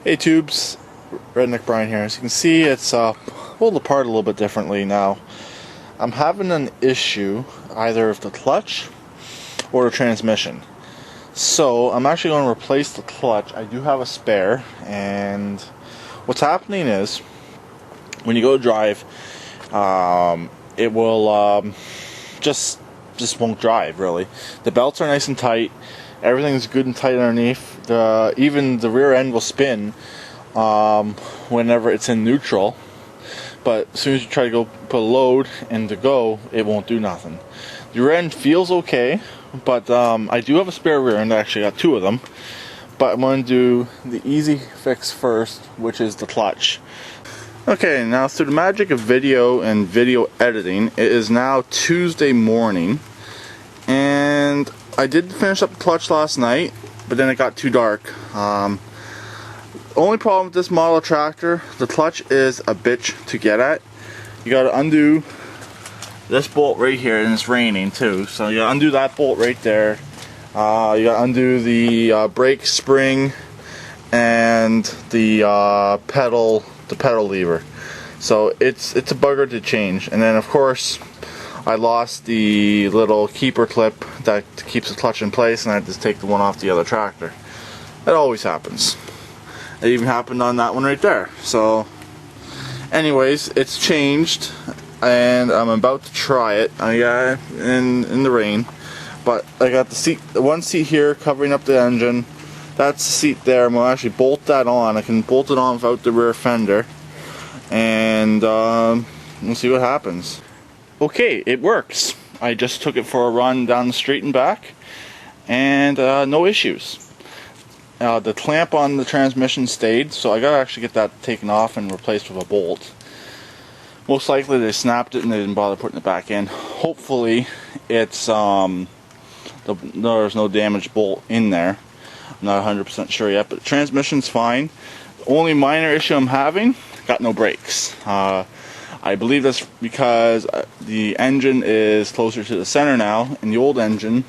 Hey tubes, Redneck Brian here. As you can see, it's pulled apart a little bit differently now. I'm having an issue either with the clutch or the transmission. So I'm actually going to replace the clutch. I do have a spare, and what's happening is when you go drive, it will just won't drive really. The belts are nice and tight. Everything's good and tight underneath. Even the rear end will spin whenever it's in neutral. But as soon as you try to go put a load and to go, it won't do nothing. The rear end feels okay, but I do have a spare rear end. I actually got two of them. But I'm going to do the easy fix first, which is the clutch. Okay, now through the magic of video and video editing, it is now Tuesday morning, and I did finish up the clutch last night, but then it got too dark. Only problem with this model tractor, the clutch is a bitch to get at. You gotta undo this bolt right here, and it's raining too, so you gotta undo that bolt right there. You gotta undo the brake spring and the pedal lever. So it's a bugger to change. And then of course I lost the little keeper clip that keeps the clutch in place, and I had to take the one off the other tractor. It always happens. It even happened on that one right there. So anyways, it's changed, and I'm about to try it. I got in the rain, but I got the one seat here covering up the engine. That's the seat there. I'm going to actually bolt that on. I can bolt it on without the rear fender, and we'll see what happens. Okay, it works. I just took it for a run down the street and back, and no issues. The clamp on the transmission stayed, so I gotta actually get that taken off and replaced with a bolt. Most likely they snapped it and they didn't bother putting it back in. Hopefully it's there's no damaged bolt in there. I'm not 100% sure yet, but the transmission's fine. The only minor issue I'm having, got no brakes. I believe that's because the engine is closer to the center now, and the old engine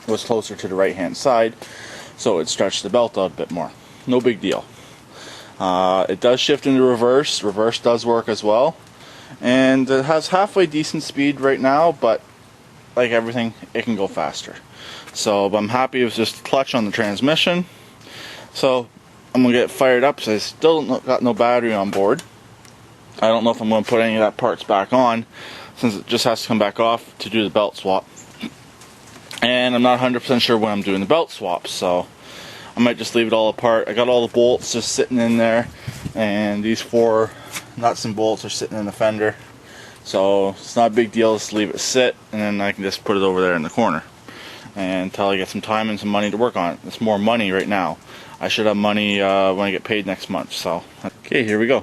was closer to the right hand side, so it stretched the belt out a bit more. No big deal. It does shift into reverse. Reverse does work as well, and it has halfway decent speed right now, but like everything, it can go faster. So I'm happy with just the clutch on the transmission. So I'm gonna get it fired up. So I still got no battery on board. I don't know if I'm going to put any of that parts back on, since it just has to come back off to do the belt swap. And I'm not 100% sure when I'm doing the belt swap, so I might just leave it all apart. I got all the bolts just sitting in there, and these 4 nuts and bolts are sitting in the fender. So it's not a big deal, just leave it sit, and then I can just put it over there in the corner. And until I get some time and some money to work on it. It's more money right now. I should have money when I get paid next month. So, okay, here we go.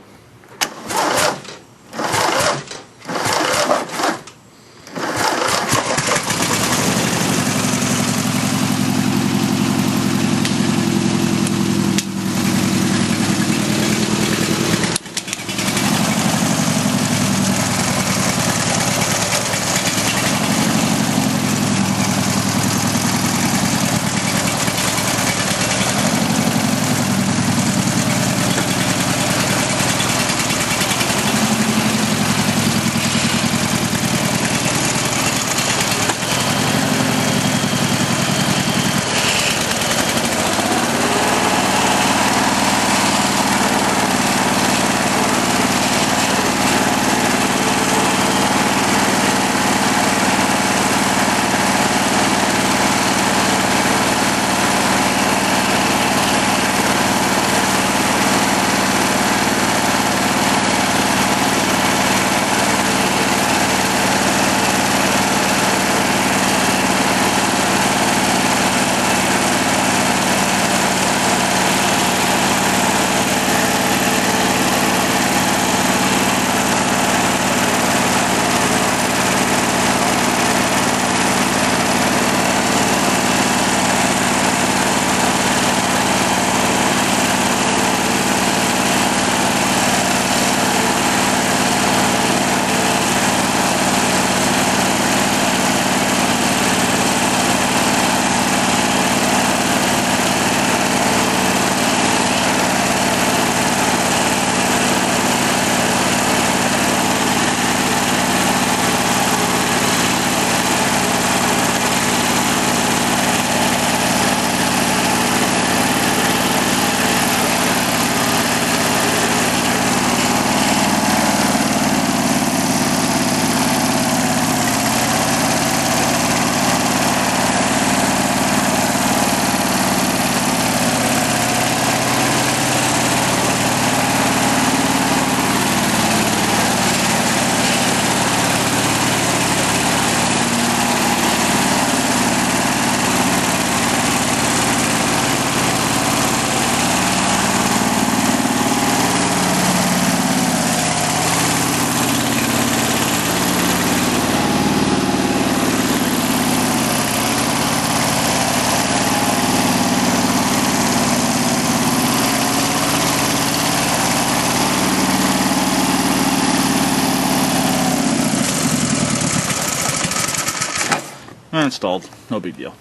installed, no big deal.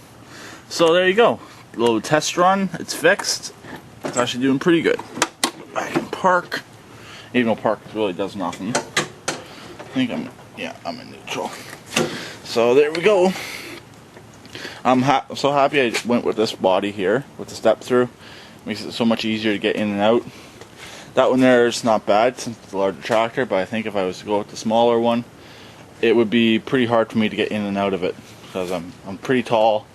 So there you go, a little test run. It's fixed. It's actually doing pretty good. Back in park, even though park really does nothing. I think I'm in neutral. So there we go. I'm so happy I went with this body here with the step through. Makes it so much easier to get in and out. That one there is not bad since it's a larger tractor, but I think if I was to go with the smaller one, it would be pretty hard for me to get in and out of it because I'm pretty tall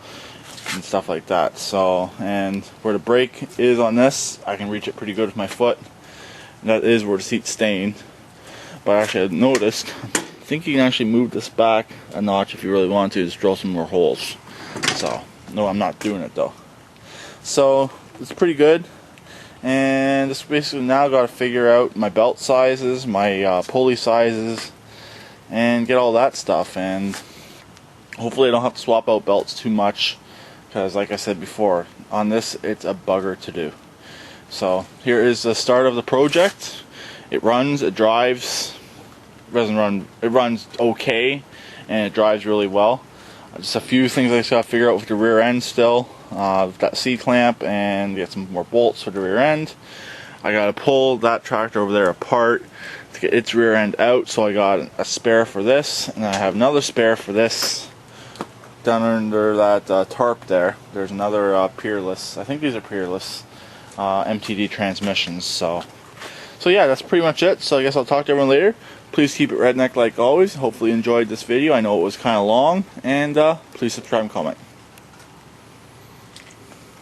and stuff like that. So, and where the brake is on this, I can reach it pretty good with my foot. And that is where the seat's staying. But actually, I noticed, I think you can actually move this back a notch if you really want to, just drill some more holes. So, no, I'm not doing it though. So, it's pretty good. And just basically now got to figure out my belt sizes, my pulley sizes, and get all that stuff. And hopefully I don't have to swap out belts too much, because like I said before, on this it's a bugger to do. So here is the start of the project. It runs, it drives, it runs okay, and it drives really well. Just a few things I just got to figure out with the rear end still. That C-clamp and get some more bolts for the rear end. I got to pull that tractor over there apart to get its rear end out, so I got a spare for this, and I have another spare for this down under that tarp there. There's another Peerless, I think these are Peerless MTD transmissions. So yeah, that's pretty much it. So I guess I'll talk to everyone later. Please keep it redneck like always. Hopefully you enjoyed this video. I know it was kind of long, and please subscribe and comment.